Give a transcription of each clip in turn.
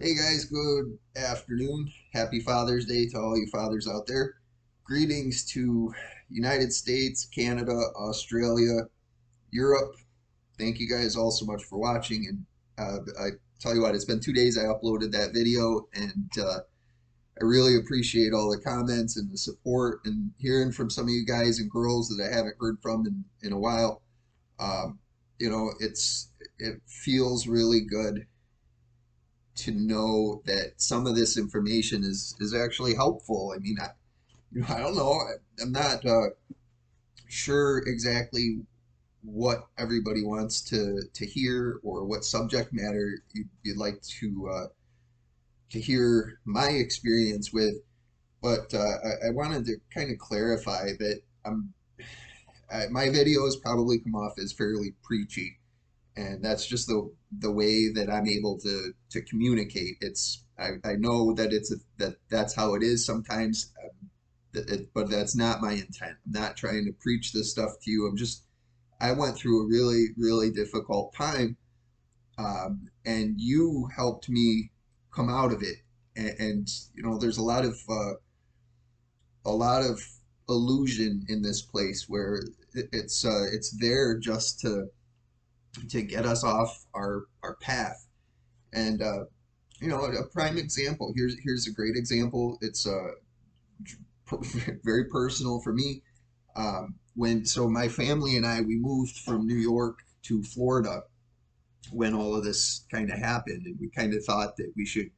Hey guys, good afternoon. Happy Father's Day to all you fathers out there. Greetings to United States, Canada, Australia, Europe. Thank you guys all so much for watching. And I tell you what, it's been 2 days I uploaded that video, and I really appreciate all the comments and the support and hearing from some of you guys and girls that I haven't heard from in a while. Um, it feels really good to know that some of this information is actually helpful. I mean, I don't know. I'm not sure exactly what everybody wants to hear or what subject matter you'd like to hear my experience with, but I wanted to kind of clarify that my videos probably come off as fairly preachy, and that's just the way that I'm able to communicate. I know that that's how it is sometimes, but that's not my intent. I'm not trying to preach this stuff to you. I went through a really difficult time, and you helped me come out of it. And there's a lot of illusion in this place where it's there just to get us off our path. And a prime example. Here's a great example. It's very personal for me. When so my family and I we moved from New York to Florida when all of this kind of happened, and we kind of thought that we should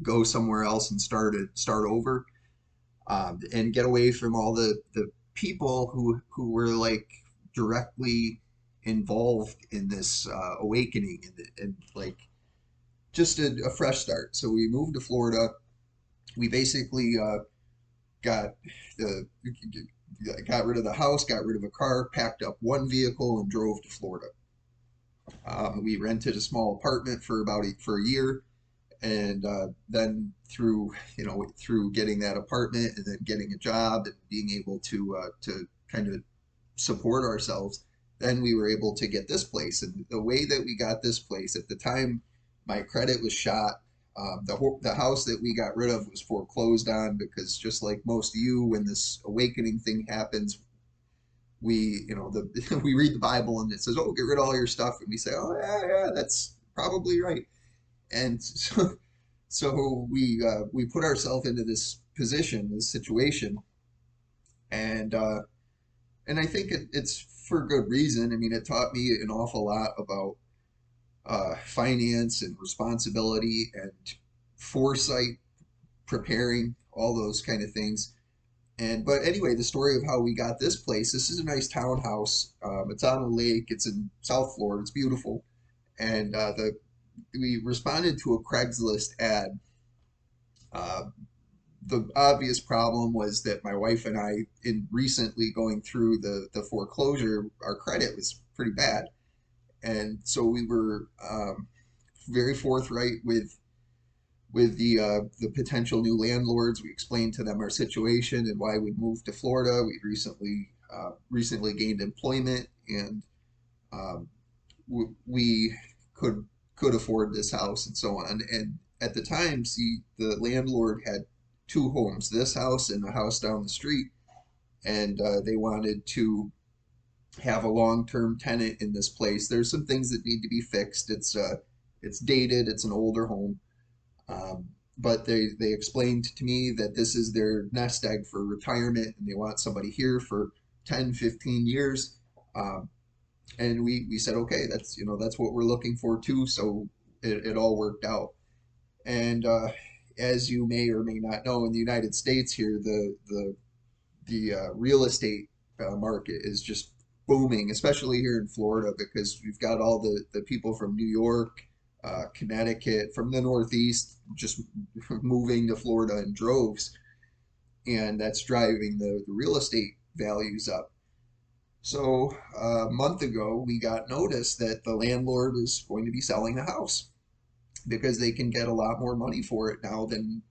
go somewhere else and start over, and get away from all the people who were like directly involved in this awakening, and like just a fresh start. So we moved to Florida. We basically got the got rid of the house, got rid of a car, packed up one vehicle, and drove to Florida. We rented a small apartment for a year, and then through getting that apartment and then getting a job and being able to kind of support ourselves, then we were able to get this place. And the way that we got this place at the time, my credit was shot. The house that we got rid of was foreclosed on because just like most of you, when this awakening thing happens, we read the Bible and it says, "Oh, get rid of all your stuff," and we say, "Oh yeah, that's probably right." And so we put ourselves into this position, this situation, and I think it's for good reason. I mean, it taught me an awful lot about finance and responsibility and foresight, preparing, all those kind of things. And but anyway, the story of how we got this place. This is a nice townhouse. It's on a lake. It's in South Florida. It's beautiful. And the we responded to a Craigslist ad. Uh, the obvious problem was that my wife and I, in recently going through the foreclosure, our credit was pretty bad, and so we were very forthright with the potential new landlords. We explained to them our situation and why we moved to Florida. We recently gained employment, and um, we could afford this house and so on. And at the time, see, the landlord had two homes, this house and a house down the street, and they wanted to have a long-term tenant in this place. There's some things that need to be fixed. It's dated. It's an older home. Um, but they explained to me that this is their nest egg for retirement, and they want somebody here for 10, 15 years. Um, and we said, okay, that's what we're looking for too. So it all worked out. And as you may or may not know, in the United States here, the real estate market is just booming, especially here in Florida, because we've got all the people from New York, Connecticut, from the Northeast, just moving to Florida in droves, and that's driving the real estate values up. So a month ago, we got notice that the landlord is going to be selling the house because they can get a lot more money for it now than,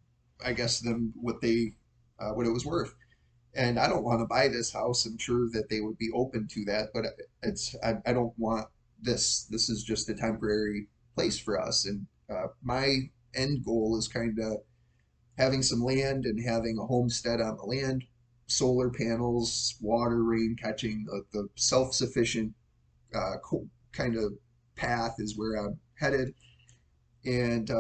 I guess, than what it was worth. And I don't want to buy this house. I'm sure that they would be open to that, but I don't want this. This is just a temporary place for us. And my end goal is kind of having some land and having a homestead on the land, solar panels, water, rain catching, the self-sufficient kind of path is where I'm headed. And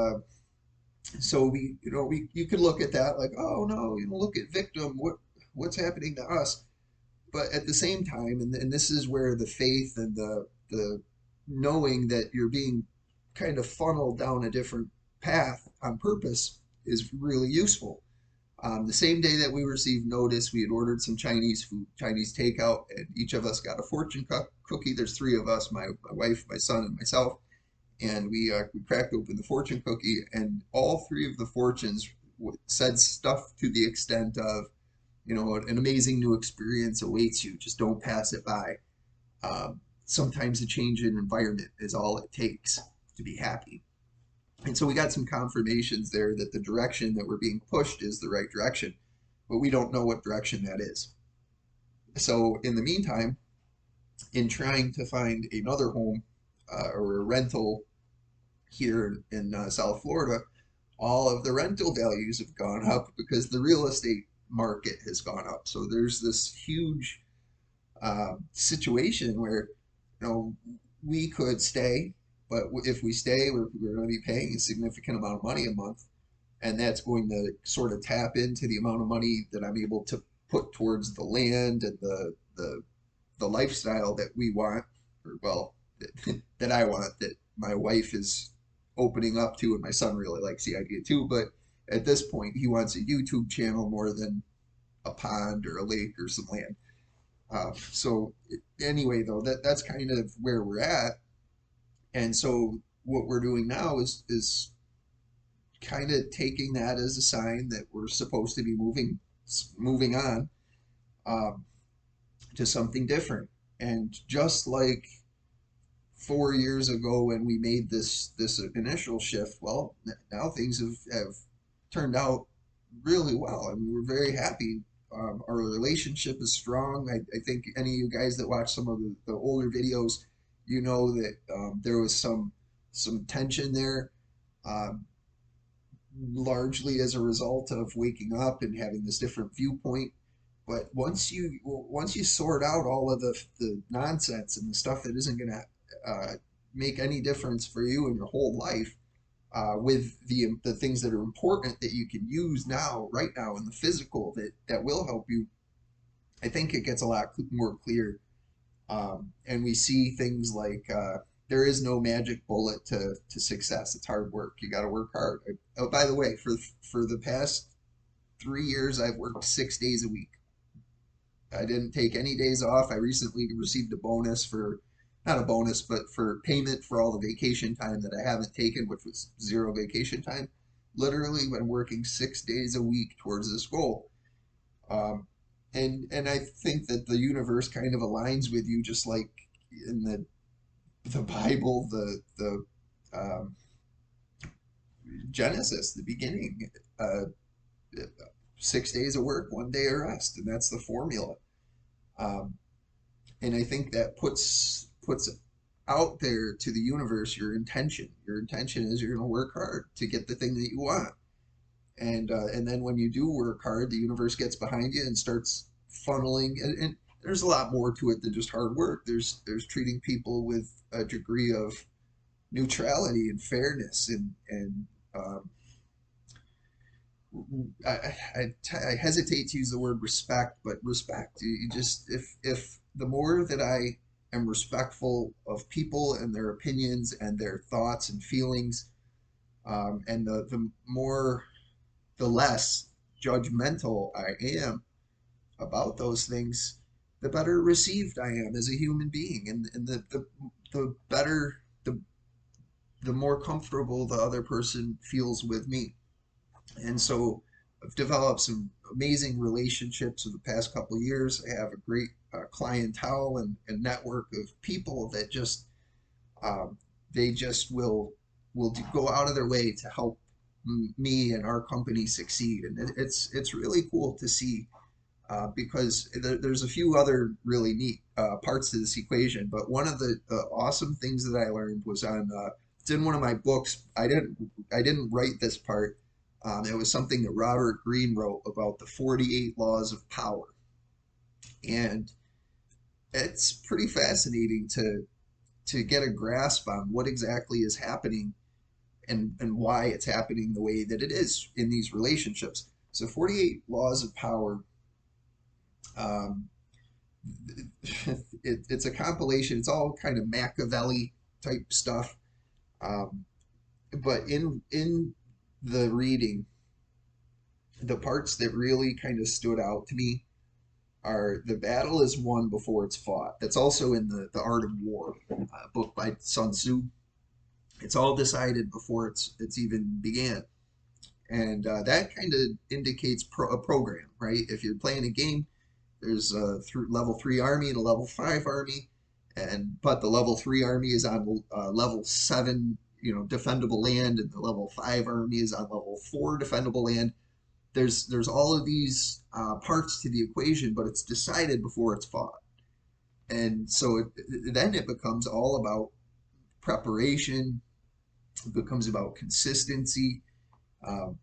so you could look at that like, oh no, look at victim, what's happening to us? But at the same time, and this is where the faith and the knowing that you're being kind of funneled down a different path on purpose is really useful. The same day that we received notice, we had ordered some Chinese food, Chinese takeout, and each of us got a fortune cookie. There's three of us, my wife, my son, and myself, and we cracked open the fortune cookie, and all three of the fortunes said stuff to the extent of, an amazing new experience awaits you. Just don't pass it by. Sometimes a change in environment is all it takes to be happy. And so we got some confirmations there that the direction that we're being pushed is the right direction, but we don't know what direction that is. So in the meantime, in trying to find another home or a rental here in South Florida, all of the rental values have gone up because the real estate market has gone up. So there's this huge situation where, we could stay, but if we stay, we're going to be paying a significant amount of money a month, and that's going to sort of tap into the amount of money that I'm able to put towards the land and the lifestyle that we want, or well, that I want, that my wife is opening up to, and my son really likes the idea too. But at this point, he wants a YouTube channel more than a pond or a lake or some land. So anyway, though, that's kind of where we're at. And so what we're doing now is kind of taking that as a sign that we're supposed to be moving on um, to something different. And just like 4 years ago when we made this initial shift, well, now things have turned out really well. I mean, we're very happy. Our relationship is strong. I think any of you guys that watch some of the older videos, you know that there was some tension there, um, largely as a result of waking up and having this different viewpoint. But once you sort out all of the nonsense and the stuff that isn't going to make any difference for you in your whole life, with the things that are important that you can use now, right now, in the physical that will help you, I think it gets a lot more clear. And we see things like there is no magic bullet to success. It's hard work. You got to work hard. Oh, by the way, for the past 3 years, I've worked 6 days a week. I didn't take any days off. I recently received a bonus for, not a bonus, but for payment for all the vacation time that I haven't taken, which was zero vacation time. Literally been working 6 days a week towards this goal. Um, and I think that the universe kind of aligns with you, just like in the Bible, the Genesis, the beginning. 6 days of work, 1 day of rest, and that's the formula. Um, and I think that puts out there to the universe your intention. Your intention is you're going to work hard to get the thing that you want, and then when you do work hard, the universe gets behind you and starts funneling. And there's a lot more to it than just hard work. There's treating people with a degree of neutrality and fairness and I hesitate to use the word respect, but respect. You just if the more that I am respectful of people and their opinions and their thoughts and feelings, and the less judgmental I am about those things, the better received I am as a human being, and the better the more comfortable the other person feels with me. And so I've developed some amazing relationships over the past couple of years. I have a great clientele and network of people that just um, they just will go out of their way to help me and our company succeed. And it's really cool to see because there's a few other really neat parts to this equation. But one of the awesome things that I learned was on it's in one of my books. I didn't write this part. It was something that Robert Greene wrote about the 48 laws of power, and it's pretty fascinating to get a grasp on what exactly is happening and why it's happening the way that it is in these relationships. So 48 laws of power, um, it's a compilation. It's all kind of Machiavelli type stuff. Um, but in the reading, the parts that really kind of stood out to me are the battle is won before it's fought. That's also in the Art of War, book by Sun Tzu. It's all decided before it's even began, and that kind of indicates a program, right? If you're playing a game, there's a level 3 army and a level 5 army, and but the level 3 army is on level 7, defendable land, and the level 5 army is on level 4 defendable land. There's all of these parts to the equation, but it's decided before it's fought, and so then it becomes all about preparation. It becomes about consistency. Um,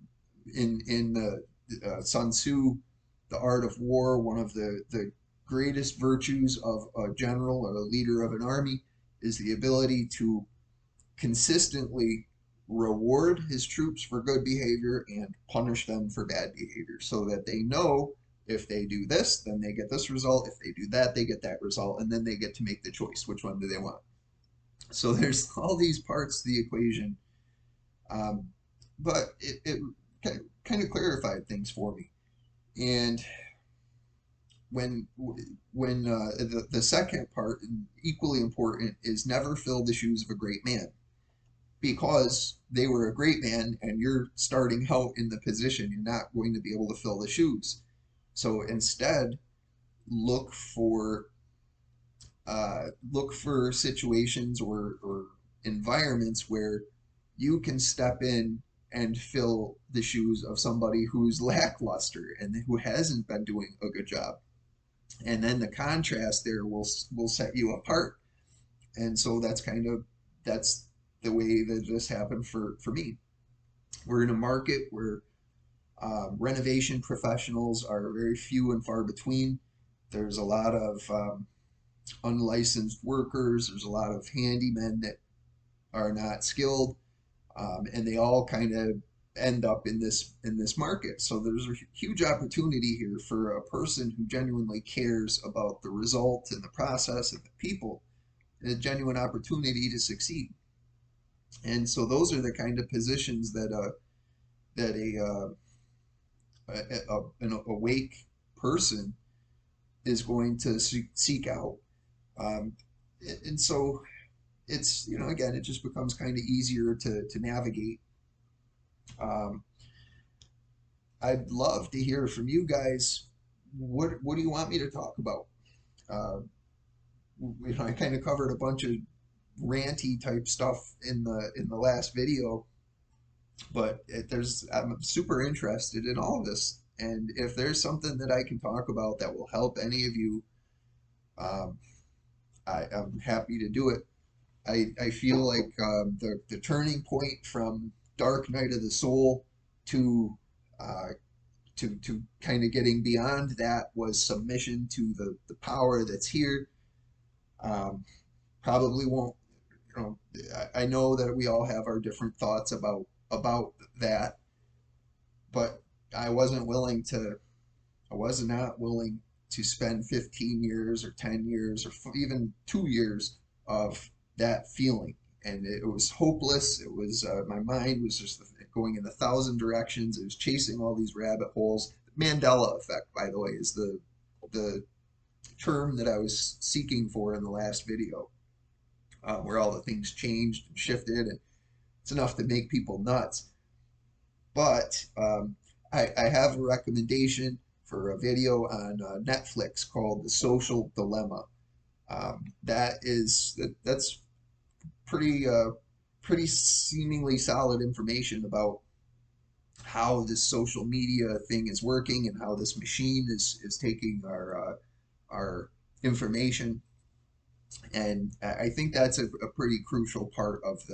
in the Sun Tzu, the Art of War, one of the greatest virtues of a general or a leader of an army is the ability to consistently reward his troops for good behavior and punish them for bad behavior so that they know if they do this, then they get this result. If they do that, they get that result. And then they get to make the choice. Which one do they want? So there's all these parts to the equation. Um, but it kind of clarified things for me. And when the second part, equally important, is never fill the shoes of a great man, because they were a great man and you're starting out in the position, you're not going to be able to fill the shoes. So instead, look for look for situations or environments where you can step in and fill the shoes of somebody who's lackluster and who hasn't been doing a good job. And then the contrast there will set you apart. And so that's the way that this happened for me. We're in a market where renovation professionals are very few and far between. There's a lot of unlicensed workers. There's a lot of handymen that are not skilled, and they all kind of end up in this market. So there's a huge opportunity here for a person who genuinely cares about the result and the process and the people, and a genuine opportunity to succeed. And so those are the kind of positions that an awake person is going to seek out. Um, and so it's, again, it just becomes kind of easier to navigate. Um, I'd love to hear from you guys. What do you want me to talk about? Uh, I kind of covered a bunch of ranty type stuff in the last video, but I'm super interested in all of this. And if there's something that I can talk about that will help any of you, um, I'm happy to do it. I feel like the turning point from Dark Night of the Soul to uh, to kind of getting beyond that was submission to the power that's here. Um, Probably won't, you know, I know that we all have our different thoughts about that, but I wasn't willing to, I was not willing to spend 15 years or 10 years or even 2 years of that feeling. And it was hopeless. It was, my mind was just going in 1,000 directions. It was chasing all these rabbit holes. Mandela effect, by the way, is the term that I was seeking for in the last video, where all the things changed and shifted, and it's enough to make people nuts. But I have a recommendation for a video on Netflix called The Social Dilemma. That's pretty seemingly solid information about how this social media thing is working and how this machine is taking our information. And I think that's a pretty crucial part of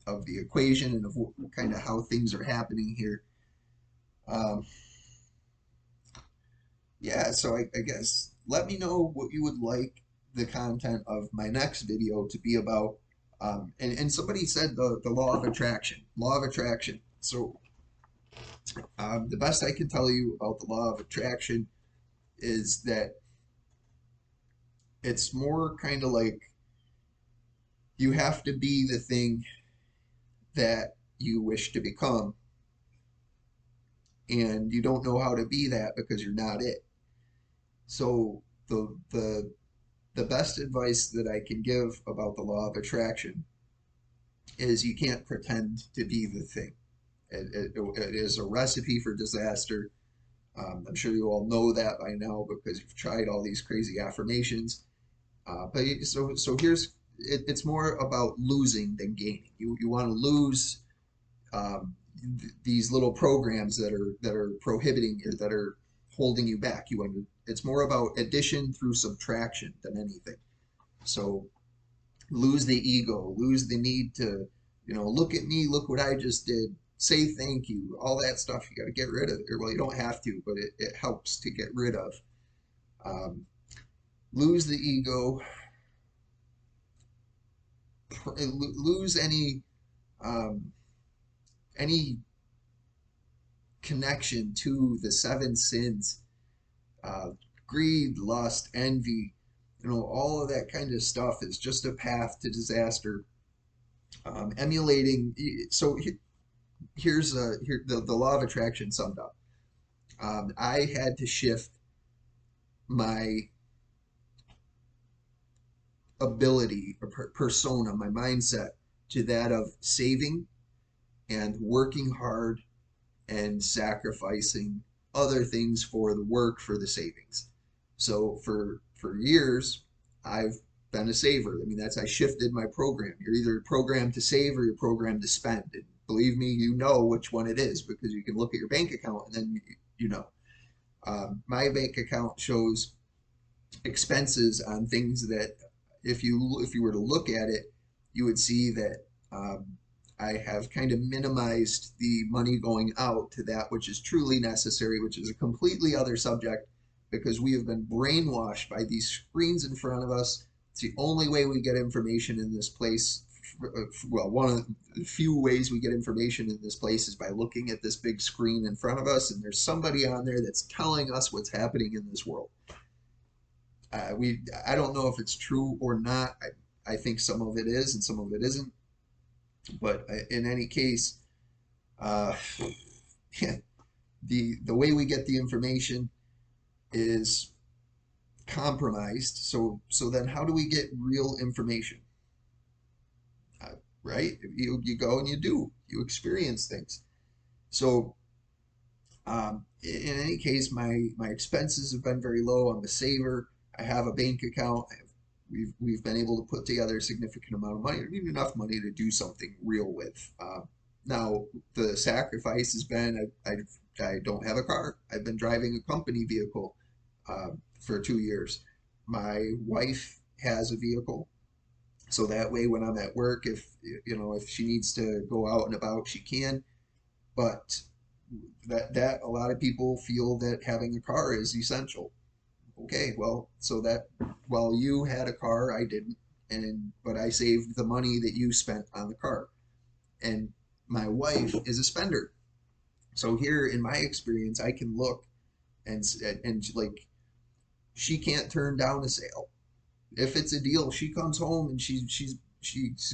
of the equation and of kind of how things are happening here. Um, yeah, so I guess let me know what you would like the content of my next video to be about. And somebody said the law of attraction, law of attraction. So the best I can tell you about the law of attraction is that it's more kind of like you have to be the thing that you wish to become, and you don't know how to be that because you're not it. So the best advice that I can give about the law of attraction is you can't pretend to be the thing. It is a recipe for disaster. I'm sure you all know that by now because you've tried all these crazy affirmations. So here's it's more about losing than gaining. You want to lose these little programs that are prohibiting you, that are holding you back. You want to, it's more about addition through subtraction than anything. So lose the ego, lose the need to, look at me, look what I just did, say thank you, all that stuff you got to get rid of. Well, you don't have to, but it helps to get rid of. Um, Lose the ego, lose um, any connection to the seven sins, uh, greed, lust, envy, all of that kind of stuff is just a path to disaster. Emulating, so here the law of attraction summed up. I had to shift my ability or persona, my mindset to that of saving and working hard and sacrificing other things for the work for the savings. So for years, I've been a saver. I mean, that's I shifted my program. You're either programmed to save or you're programmed to spend. And believe me, you know which one it is because you can look at your bank account and then you know. My bank account shows expenses on things that if you were to look at it, you would see that I have kind of minimized the money going out to that which is truly necessary, which is a completely other subject because we have been brainwashed by these screens in front of us. It's the only way we get information in this place. Well, one of the few ways we get information in this place is by looking at this big screen in front of us, and there's somebody on there that's telling us what's happening in this world. I don't know if it's true or not. I think some of it is and some of it isn't. But in any case, uh, the way we get the information is compromised. So then how do we get real information? Uh, right? You go and you experience things. So in any case, my expenses have been very low. I'm a saver. I have a bank account. We've been able to put together a significant amount of money, even enough money to do something real with. Now the sacrifice has been I don't have a car. I've been driving a company vehicle for 2 years. My wife has a vehicle, so that way when I'm at work, if she needs to go out and about, she can. But that a lot of people feel that having a car is essential. Okay, well, so that while you had a car, I didn't, and but I saved the money that you spent on the car. And my wife is a spender, so here in my experience, I can look and like she can't turn down a sale. If it's a deal, she comes home and she's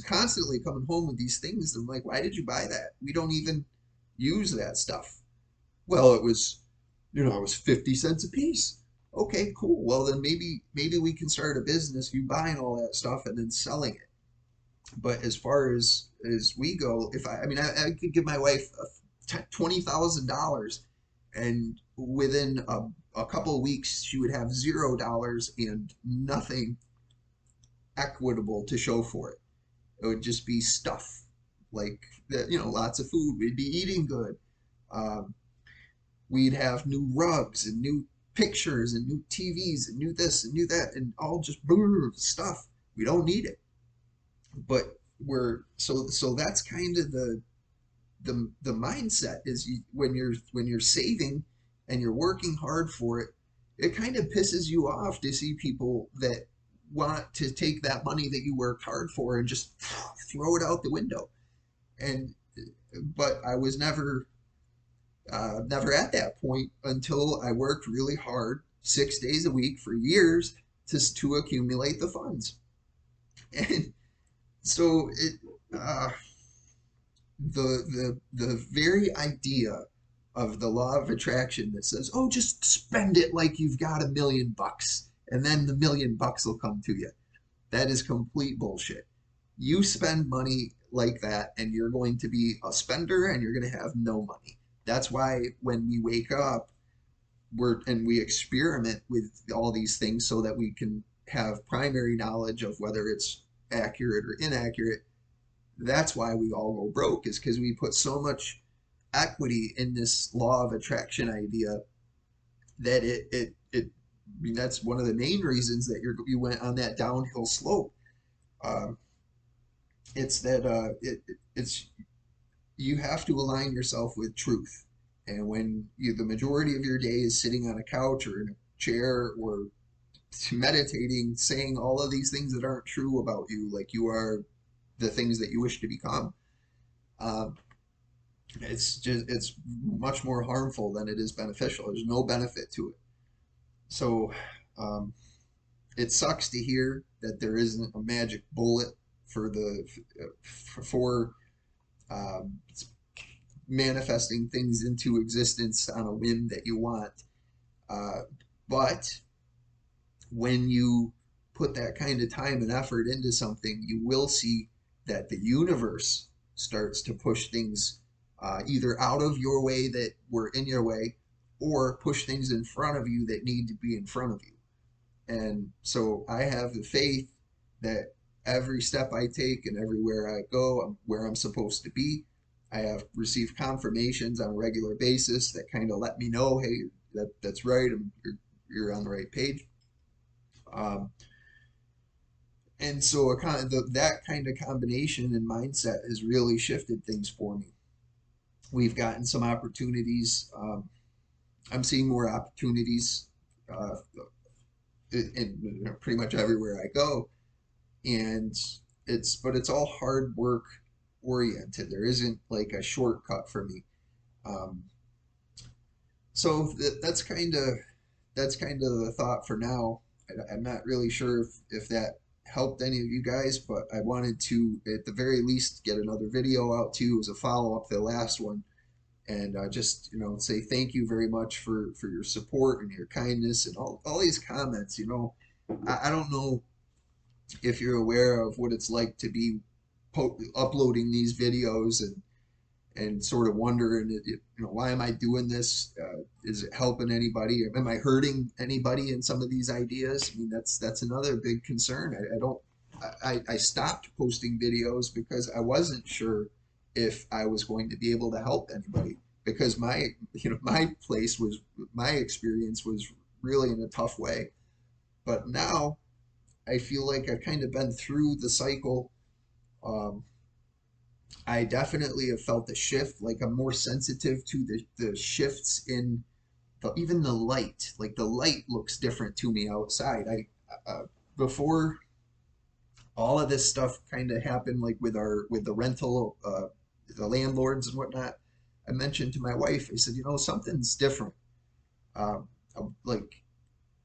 constantly coming home with these things. I'm like, why did you buy that? We don't even use that stuff. Well, it was 50 cents a piece. Okay, cool. Well, then maybe we can start a business, you buying all that stuff and then selling it. But as far as we go, if I could give my wife $20,000 and within a couple of weeks she would have $0 and nothing equitable to show for it. It would just be stuff like that, lots of food. We'd be eating good. Um, we'd have new rugs and new pictures and new TVs and new this and new that and all just stuff. We don't need it. But so that's kind of the mindset is when you're saving and you're working hard for it, it kind of pisses you off to see people that want to take that money that you worked hard for and just throw it out the window. And but I was never at that point until I worked really hard 6 days a week for years to accumulate the funds. And so uh, the very idea of the law of attraction that says, "Oh, just spend it like you've got $1 million, and then the $1 million will come to you." That is complete bullshit. You spend money like that, and you're going to be a spender, and you're going to have no money. That's why when we wake up, we experiment with all these things so that we can have primary knowledge of whether it's accurate or inaccurate. That's why we all go broke, is because we put so much equity in this law of attraction idea that I mean, that's one of the main reasons that you went on that downhill slope. Um, it's that it's you have to align yourself with truth, and when the majority of your day is sitting on a couch or in a chair or meditating, saying all of these things that aren't true about you, like you are the things that you wish to become, um, it's much more harmful than it is beneficial. There's no benefit to it. So um, it sucks to hear that there isn't a magic bullet for the for um, manifesting things into existence on a whim that you want. Uh, but when you put that kind of time and effort into something, you will see that the universe starts to push things either out of your way that were in your way, or push things in front of you that need to be in front of you. And so I have the faith that every step I take and everywhere I go, I'm where I'm supposed to be. I have received confirmations on a regular basis that kind of let me know, hey, that's right, you're on the right page. Um, and so that kind of combination and mindset has really shifted things for me. We've gotten some opportunities. I'm seeing more opportunities uh, in pretty much everywhere I go, and it's all hard work oriented. There isn't like a shortcut for me. Um, so that's kind of the thought for now. I'm not really sure if that helped any of you guys, but I wanted to at the very least get another video out to you as a follow up to the last one, and just say thank you very much for your support and your kindness and all these comments. I don't know if you're aware of what it's like to be uploading these videos and sort of wondering, why am I doing this? Is it helping anybody? Am I hurting anybody in some of these ideas? I mean, that's another big concern. I don't. I stopped posting videos because I wasn't sure if I was going to be able to help anybody, because my experience was really in a tough way. But now I feel like I've kind of been through the cycle. Um, I definitely have felt the shift. Like I'm more sensitive to the shifts in even the light. Like the light looks different to me outside. Before all of this stuff kind of happened, like with the rental, the landlords and whatnot. I mentioned to my wife. I said, something's different. Like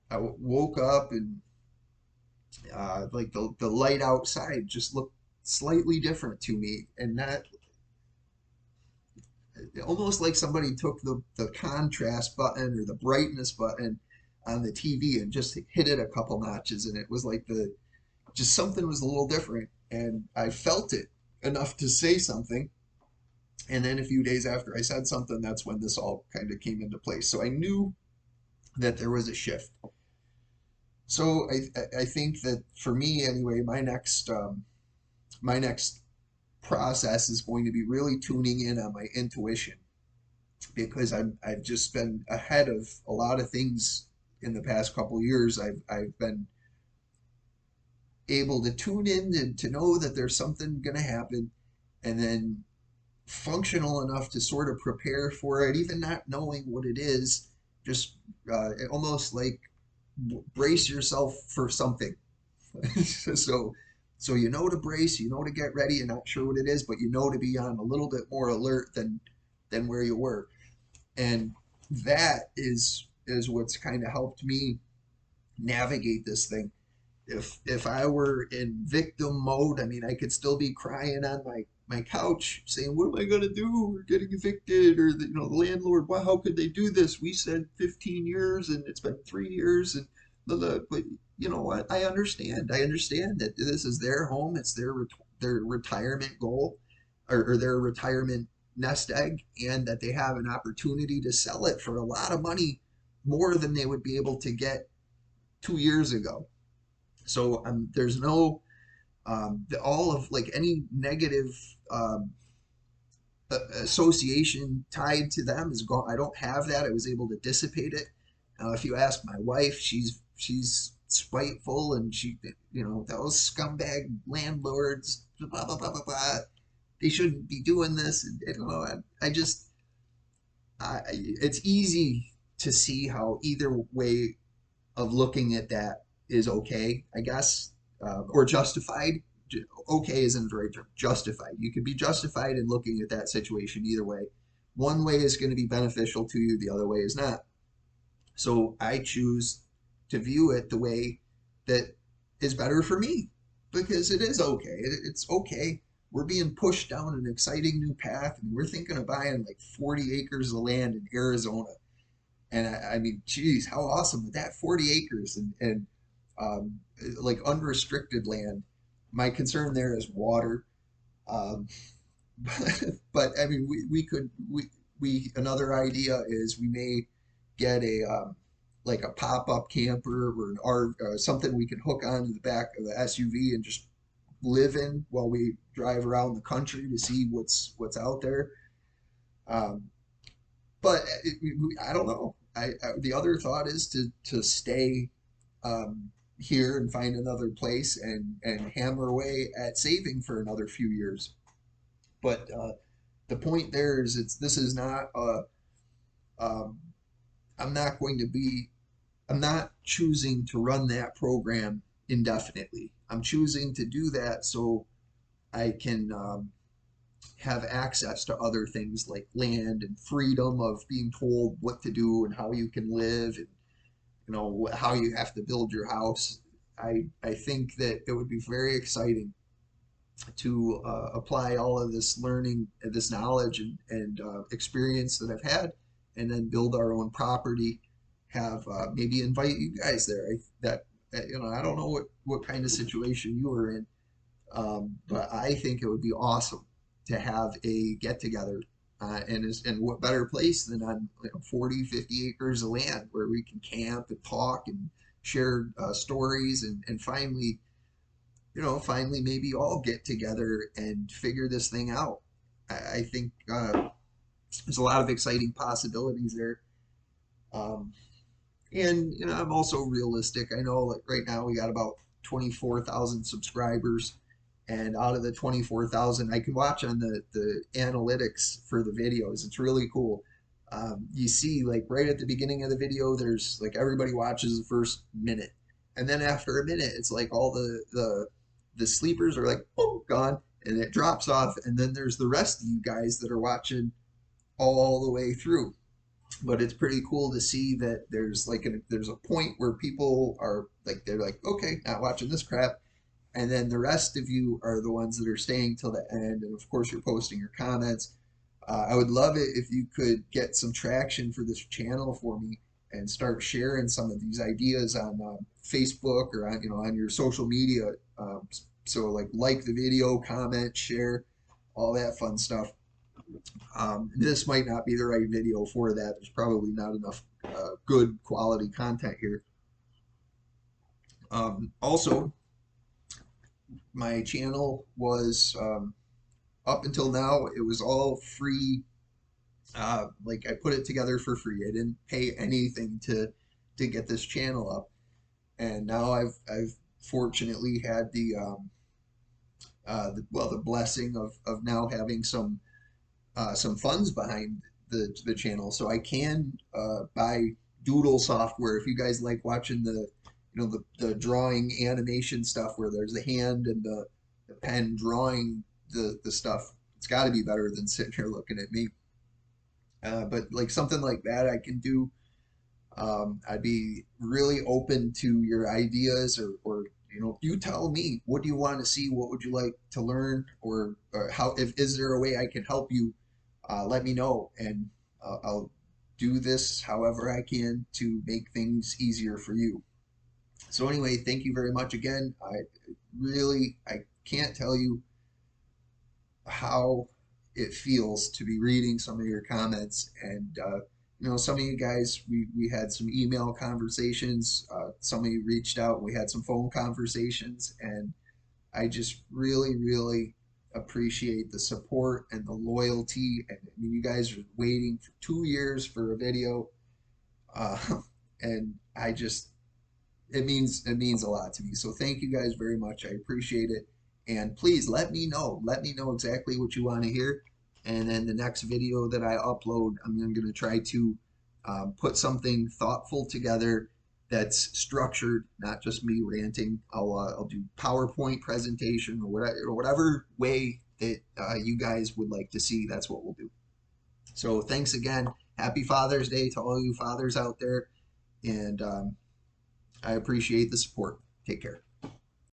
I woke up and like the light outside just looked slightly different to me, and that almost like somebody took the contrast button or the brightness button on the TV and just hit it a couple notches, and it was like the just something was a little different, and I felt it enough to say something. And then a few days after I said something, that's when this all kind of came into place. So I knew that there was a shift. So I think that for me anyway, my next process is going to be really tuning in on my intuition, because I've just been ahead of a lot of things in the past couple of years. I've been able to tune in to know that there's something going to happen, and then functional enough to sort of prepare for it, even not knowing what it is, just almost like brace yourself for something. so, so you know to brace, you know to get ready. You're not sure what it is, but you know to be on a little bit more alert than where you were, and that is what's kind of helped me navigate this thing. If I were in victim mode, I mean, I could still be crying on my couch saying, "What am I gonna do? We're getting evicted," or the landlord, "Wow, how could they do this? We said 15 years and it's been 3 years," and blah, blah. But you know what? I understand. I understand that this is their home. It's their retirement goal, or their retirement nest egg, and that they have an opportunity to sell it for a lot of money, more than they would be able to get 2 years ago. So there's no all of like any negative um, association tied to them is gone. I don't have that. I was able to dissipate it. If you ask my wife, she's spiteful, and those scumbag landlords, blah blah blah blah blah. They shouldn't be doing this. And, I just it's easy to see how either way of looking at that is okay, I guess, or justified. Okay isn't the right term. Justified. You could be justified in looking at that situation either way. One way is going to be beneficial to you, the other way is not. So I choose to view it the way that is better for me, because it is okay. It's okay. We're being pushed down an exciting new path, and we're thinking of buying like 40 acres of land in Arizona. And I mean, geez, how awesome with that 40 acres and um, like unrestricted land. My concern there is water. Um, but I mean, we another idea is we may get a like a pop-up camper or an R something we can hook onto the back of the SUV and just live in while we drive around the country to see what's out there. Um, but I don't know. The other thought is to stay here and find another place and hammer away at saving for another few years. But the point there is, this is not um, I'm not going to be I'm not choosing to run that program indefinitely. I'm choosing to do that so I can have access to other things like land and freedom of being told what to do and how you can live, and how you have to build your house. I think that it would be very exciting to apply all of this learning, this knowledge and experience that I've had, and then build our own property. Have maybe invite you guys there. I don't know what kind of situation you were in, but I think it would be awesome to have a get together. And what better place than on 40, 50 acres of land where we can camp and talk and share stories, and finally maybe all get together and figure this thing out. I think there's a lot of exciting possibilities there. Um, and I'm also realistic. I know like right now we got about 24,000 subscribers, and out of the 24,000, I can watch on the analytics for the videos. It's really cool. You see, like right at the beginning of the video, there's like everybody watches the first minute, and then after a minute, it's like all the sleepers are like, oh, gone, and it drops off, and then there's the rest of you guys that are watching all the way through. But it's pretty cool to see that there's a point where people are like, they're like, okay, not watching this crap, and then the rest of you are the ones that are staying till the end, and of course you're posting your comments. I would love it if you could get some traction for this channel for me and start sharing some of these ideas on Facebook or on your social media. So like the video, comment, share, all that fun stuff. This might not be the right video for that. There's probably not enough good quality content here. Also, my channel was up until now, it was all free. Like I put it together for free. I didn't pay anything to get this channel up, and now I've fortunately had the blessing of now having some funds behind the channel, so I can buy Doodle software. If you guys like watching the drawing animation stuff where there's the hand and the pen drawing the stuff, it's got to be better than sitting here looking at me. But like something like that I can do. I'd be really open to your ideas, or you tell me, what do you want to see? What would you like to learn? Or how, if is there a way I can help you? Let me know, and I'll do this however I can to make things easier for you. So anyway, thank you very much again. I can't tell you how it feels to be reading some of your comments. And some of you guys, we had some email conversations, some of you reached out, we had some phone conversations, and I just really, really appreciate the support and the loyalty. And I mean, you guys are waiting for 2 years for a video, uh, and it means a lot to me. So thank you guys very much. I appreciate it. And please let me know. Let me know exactly what you want to hear. And then the next video that I upload, I'm going to try to put something thoughtful together that's structured, not just me ranting. I'll do PowerPoint presentation or whatever way that you guys would like to see. That's what we'll do. So thanks again. Happy Father's Day to all you fathers out there. And I appreciate the support. Take care.